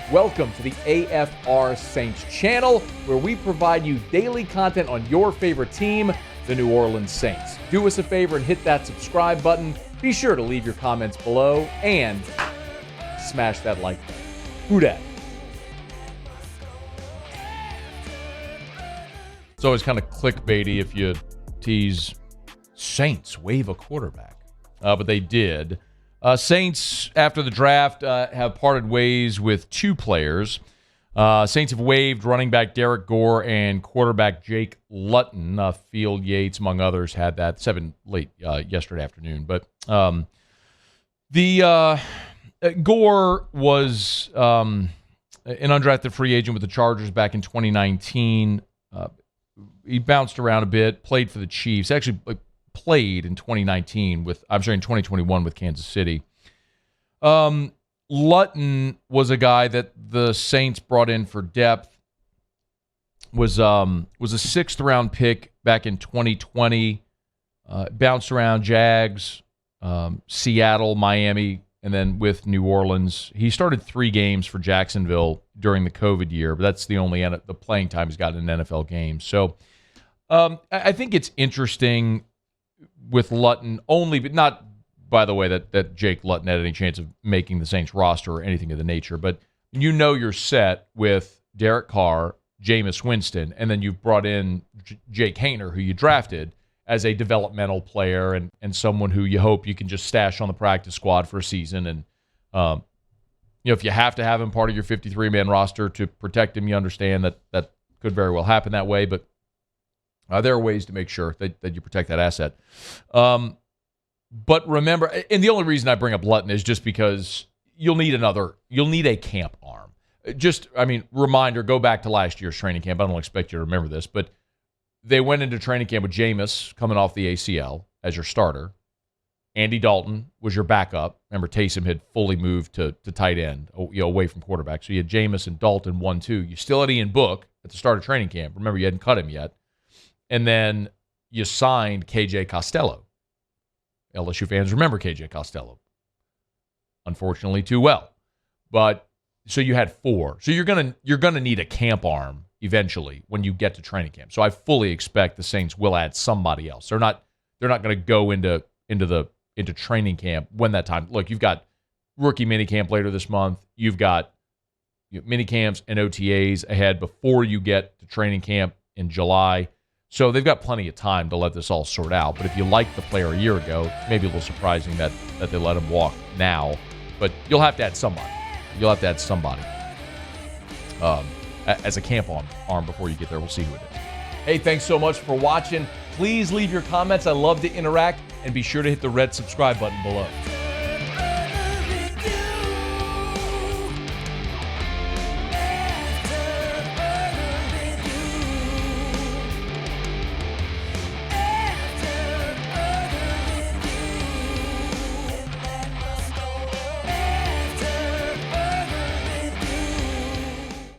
Welcome to the AFR Saints channel, where we provide you daily content on your favorite team, the New Orleans Saints. Do us a favor and hit that subscribe button. Be sure to leave your comments below and smash that like button. Who dat? It's always kind of clickbaity if you tease Saints waive a quarterback, but they did. Saints, after the draft, have parted ways with two players. Saints have waived running back Derek Gore and quarterback Jake Luton. Field Yates, among others, had that late yesterday afternoon. But Gore was an undrafted free agent with the Chargers back in 2019. He bounced around a bit, played for the Chiefs. Actually, played in 2019 in 2021 with Kansas City. Luton was a guy that the Saints brought in for depth. Was a sixth round pick back in 2020. Bounced around Jags, Seattle, Miami, and then with New Orleans. He started 3 games for Jacksonville during the COVID year, but that's the only the playing time he's got in an NFL game. So I think it's interesting with Luton only, but not, by the way, that Jake Luton had any chance of making the Saints roster or anything of the nature. But you know you're set with Derek Carr, Jameis Winston, and then you've brought in Jake Haener, who you drafted as a developmental player and someone who you hope you can just stash on the practice squad for a season. And if you have to have him part of your 53-man roster to protect him, you understand that could very well happen that way. But there are ways to make sure that you protect that asset. But remember, and the only reason I bring up Luton is just because you'll need a camp arm. Reminder, go back to last year's training camp. I don't expect you to remember this, but they went into training camp with Jameis coming off the ACL as your starter. Andy Dalton was your backup. Remember, Taysom had fully moved to tight end, away from quarterback. So you had Jameis and Dalton 1-2. You still had Ian Book at the start of training camp. Remember, you hadn't cut him yet. And then you signed KJ Costello. LSU fans remember KJ Costello. Unfortunately, too well. But so you had 4. So you're gonna need a camp arm eventually when you get to training camp. So I fully expect the Saints will add somebody else. They're not going to go into training camp when that time. Look, you've got rookie minicamp later this month. You've got minicamps and OTAs ahead before you get to training camp in July. So they've got plenty of time to let this all sort out. But if you liked the player a year ago, maybe a little surprising that they let him walk now. But you'll have to add somebody. As a camp arm before you get there. We'll see who it is. Hey, thanks so much for watching. Please leave your comments. I love to interact. And be sure to hit the red subscribe button below.